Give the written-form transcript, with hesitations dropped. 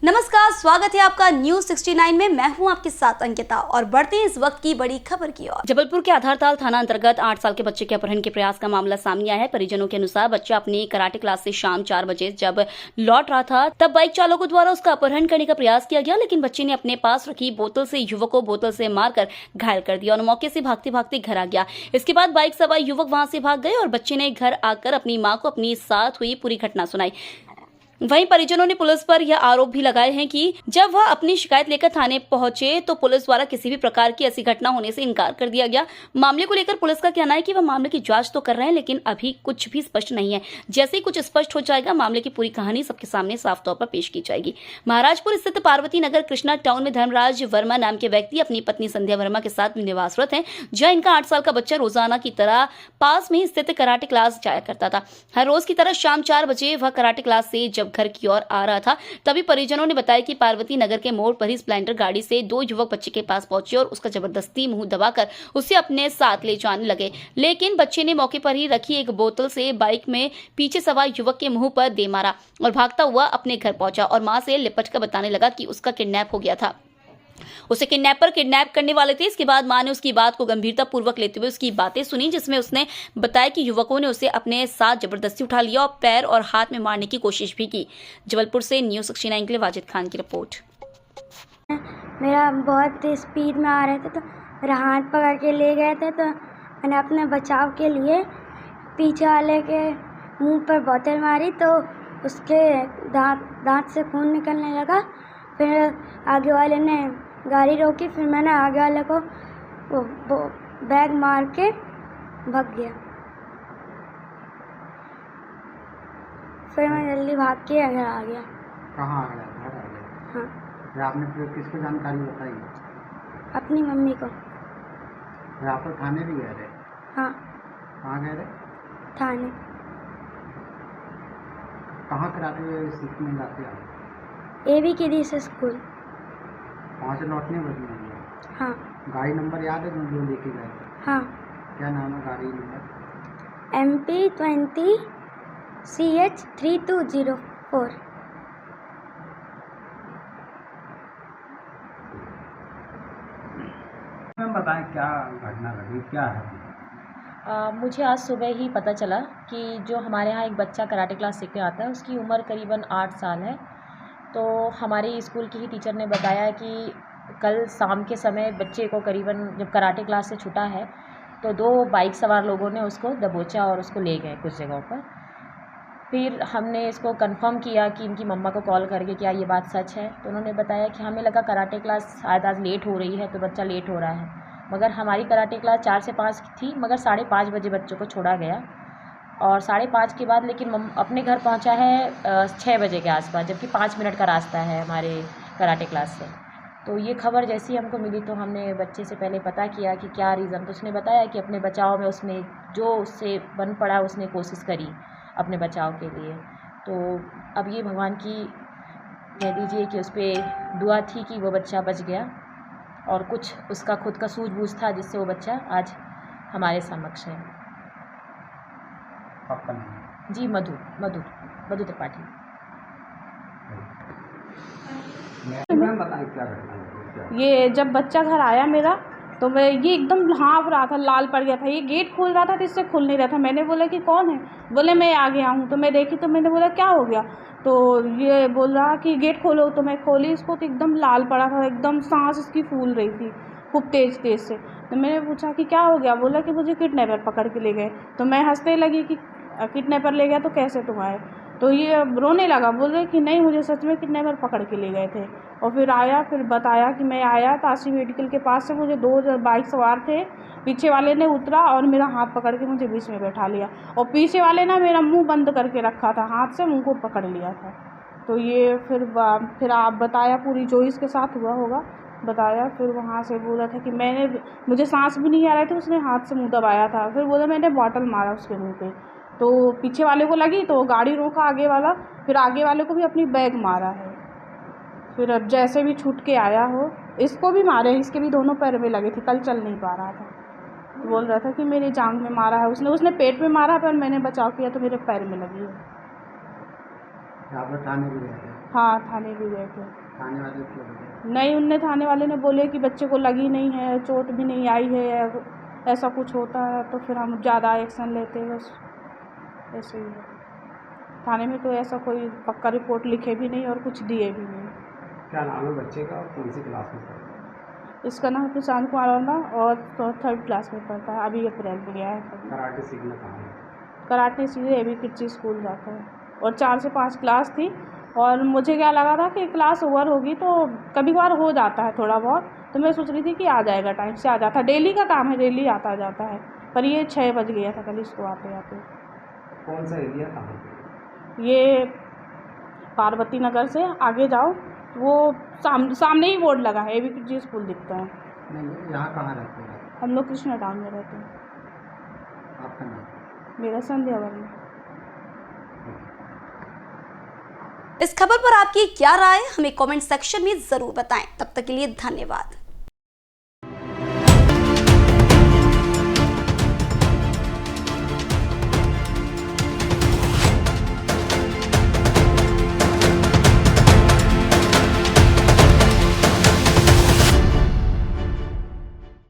नमस्कार, स्वागत है आपका न्यूज 69 में। मैं हूं आपके साथ अंकिता और बढ़ते हैं इस वक्त की बड़ी खबर की ओर। जबलपुर के आधारताल थाना अंतर्गत 8 साल के बच्चे के अपहरण के प्रयास का मामला सामने आया है। परिजनों के अनुसार बच्चा अपनी कराटे क्लास से शाम 4 बजे जब लौट रहा था तब बाइक चालकों द्वारा उसका अपहरण करने का प्रयास किया गया, लेकिन बच्चे ने अपने पास रखी बोतल से युवक को बोतल से मारकर घायल कर दिया और मौके से भागते भागते घर आ गया। इसके बाद बाइक सवार युवक वहां से भाग गए और बच्चे ने घर आकर अपनी मां को अपनी साथ हुई पूरी घटना सुनाई। वहीं परिजनों ने पुलिस पर यह आरोप भी लगाए हैं कि जब वह अपनी शिकायत लेकर थाने पहुंचे तो पुलिस द्वारा किसी भी प्रकार की ऐसी घटना होने से इनकार कर दिया गया। मामले को लेकर पुलिस का कहना है कि वह मामले की जांच तो कर रहे हैं, लेकिन अभी कुछ भी स्पष्ट नहीं है। जैसे ही कुछ स्पष्ट हो जाएगा मामले की पूरी कहानी सबके सामने साफ तौर पर पेश की जाएगी। महाराजपुर स्थित पार्वती नगर कृष्णा टाउन में धर्मराज वर्मा नाम के व्यक्ति अपनी पत्नी संध्या वर्मा के साथ निवासरत है, जहाँ इनका 8 साल का बच्चा रोजाना की तरह पास में स्थित कराटे क्लास जाया करता था। हर रोज की तरह शाम 4 बजे वह कराटे क्लास से जब घर की ओर आ रहा था तभी परिजनों ने बताया कि पार्वती नगर के मोड़ पर ही स्प्लेंडर गाड़ी से 2 युवक बच्चे के पास पहुंचे और उसका जबरदस्ती मुंह दबाकर उसे अपने साथ ले जाने लगे, लेकिन बच्चे ने मौके पर ही रखी एक बोतल से बाइक में पीछे सवार युवक के मुंह पर दे मारा और भागता हुआ अपने घर पहुंचा और मां से लिपटकर बताने लगा कि उसका किडनैप हो गया था, उसे किडनैपर किडनैप करने वाले थे। इसके बाद मां ने उसकी बात को गंभीरता पूर्वक लेते हुए उसकी बातें सुनी, जिसमें उसने बताया कि युवकों ने उसे अपने साथ जबरदस्ती उठा लिया और पैर और हाथ में मारने की कोशिश भी की। जबलपुर से न्यूज 69 के लिए वाजिद खान की रिपोर्ट। मेरा बहुत स्पीड में आ रहे थे तो मेरा हाथ पकड़ के ले गए थे, तो मैंने अपने बचाव के लिए पीछे वाले के मुंह पर बोतल मारी तो उसके दांत से खून निकलने लगा। फिर आगे वाले ने गाड़ी रोकी, फिर मैंने आगे वाले को वो बैग मार के भाग गया। फिर मैं जल्दी भाग के घर आ गया। कहाँ आ गया? घर आ गया? हाँ। फिर आपने फिर किसको जानकारी बताई? अपनी मम्मी को। फिर आप तो थाने भी गए थे? हाँ। कहाँ गए थे? थाने। कहाँ कराटे सीखने जाते आप? एवी किडी से स्कूल। वहाँ से लौटने बदली है? हाँ। गाड़ी नंबर याद है जो लेके गए थे? हाँ। क्या नाम है गाड़ी नंबर? MP 20 CH 3204। मैम बताएं क्या घटना घटी, क्या है? मुझे आज सुबह ही पता चला कि जो हमारे यहाँ एक बच्चा कराटे क्लास सीखने आता है उसकी उम्र करीबन 8 साल है। तो हमारे स्कूल की ही टीचर ने बताया कि कल शाम के समय बच्चे को करीबन जब कराटे क्लास से छूटा है तो 2 बाइक सवार लोगों ने उसको दबोचा और उसको ले गए कुछ जगहों पर। फिर हमने इसको कंफर्म किया कि इनकी मम्मा को कॉल करके क्या ये बात सच है, तो उन्होंने बताया कि हमें लगा कराटे क्लास शायद आज लेट हो रही है तो बच्चा लेट हो रहा है, मगर हमारी कराटे क्लास 4 से 5 थी, मगर 5:30 बजे बच्चों को छोड़ा गया और 5:30 के बाद लेकिन अपने घर पहुंचा है 6 बजे के आसपास, जबकि 5 मिनट का रास्ता है हमारे कराटे क्लास से। तो ये खबर जैसी हमको मिली तो हमने बच्चे से पहले पता किया कि क्या रीज़न, तो उसने बताया कि अपने बचाव में उसने जो उससे बन पड़ा उसने कोशिश करी अपने बचाव के लिए। तो अब ये भगवान की कह दीजिए कि उस पर दुआ थी कि वो बच्चा बच गया और कुछ उसका खुद का सूझबूझ था जिससे वो बच्चा आज हमारे समक्ष है। आपका नाम? जी मधु त्रिपाठी। मैम बताइए क्या घटना है? ये जब बच्चा घर आया मेरा तो मैं ये एकदम हाँफ रहा था, लाल पड़ गया था, ये गेट खोल रहा था तो इससे खुल नहीं रहा था। मैंने बोला कि कौन है, बोले मैं आ गया हूँ। तो मैं देखी तो मैंने बोला क्या हो गया, तो ये बोल रहा कि गेट खोलो। तो मैं खोली इसको तो एकदम लाल पड़ा था, एकदम सांस इसकी फूल रही थी खूब तेज़ से। तो मैंने पूछा कि क्या हो गया, बोला कि मुझे किडनैपर पकड़ के ले गए। तो मैं हंसने लगी कि किडनैपर ले गया तो कैसे तुम आए, तो ये रोने लगा, बोल रहे कि नहीं मुझे सच में किडनैपर पकड़ के ले गए थे। और फिर आया, फिर बताया कि मैं आया ताशी मेडिकल के पास से, मुझे 2 बाइक सवार थे, पीछे वाले ने उतरा और मेरा हाथ पकड़ के मुझे बीच में बैठा लिया और पीछे वाले ने मेरा मुंह बंद करके रखा था, हाथ से मुंह को पकड़ लिया था। तो ये फिर आप बताया पूरी जो इसके साथ हुआ होगा बताया। फिर वहाँ से बोला था कि मुझे सांस भी नहीं आ रही थी, उसने हाथ से मुँह दबाया था। फिर बोला मैंने बॉटल मारा उसके मुँह पे, तो पीछे वाले को लगी तो गाड़ी रोका आगे वाला, फिर आगे वाले को भी अपनी बैग मारा है। फिर अब जैसे भी छूट के आया हो, इसको भी मारे, इसके भी दोनों पैर में लगे थे, कल चल नहीं पा रहा था, तो बोल रहा था कि मेरी जांघ में मारा है उसने पेट में मारा, पर मैंने बचाव किया तो मेरे पैर में लगी है। आप थाने भी गए थे? हाँ, थाने भी गए थे। थाने वाले क्यों बोले? नहीं, उनने थाने वाले ने बोले कि बच्चे को लगी नहीं है, चोट भी नहीं आई है, ऐसा कुछ होता है तो फिर हम ज़्यादा एक्शन लेते हैं, बस ऐसे ही है। थाने में तो ऐसा कोई पक्का रिपोर्ट लिखे भी नहीं और कुछ दिए भी नहीं। क्या नाम है बच्चे का और कौन सी क्लास में पढ़ता है? इसका नाम प्रशांत कुमार वर्मा और तो 3rd क्लास में पढ़ता है, अभी अप्रैल में गया है। कराटे सीखना कहाँ है? कराटे सीधे एबी किड्स स्कूल जाता है और 4 से 5 क्लास थी और मुझे क्या लगा था कि क्लास ओवर होगी तो कभी कभार हो जाता है थोड़ा बहुत, तो मैं सोच रही थी कि आ जाएगा, टाइम से आ जाता है, डेली का काम है, डेली आता जाता है, पर ये 6 बज गया था कल इसको आते आते। कौन सा एरिया कहाँ पे? ये पार्वती नगर से आगे जाओ, वो सामने ही बोर्ड लगा है, एबी किड्स स्कूल दिखता है। नहीं, यहाँ कहाँ रहते हैं? हम लोग कृष्णा टाउन में रहते हैं। आपका नाम? मेरा संध्या वर्मा। इस खबर पर आपकी क्या राय है, हमें कमेंट सेक्शन में जरूर बताएं। तब तक के लिए धन्यवाद।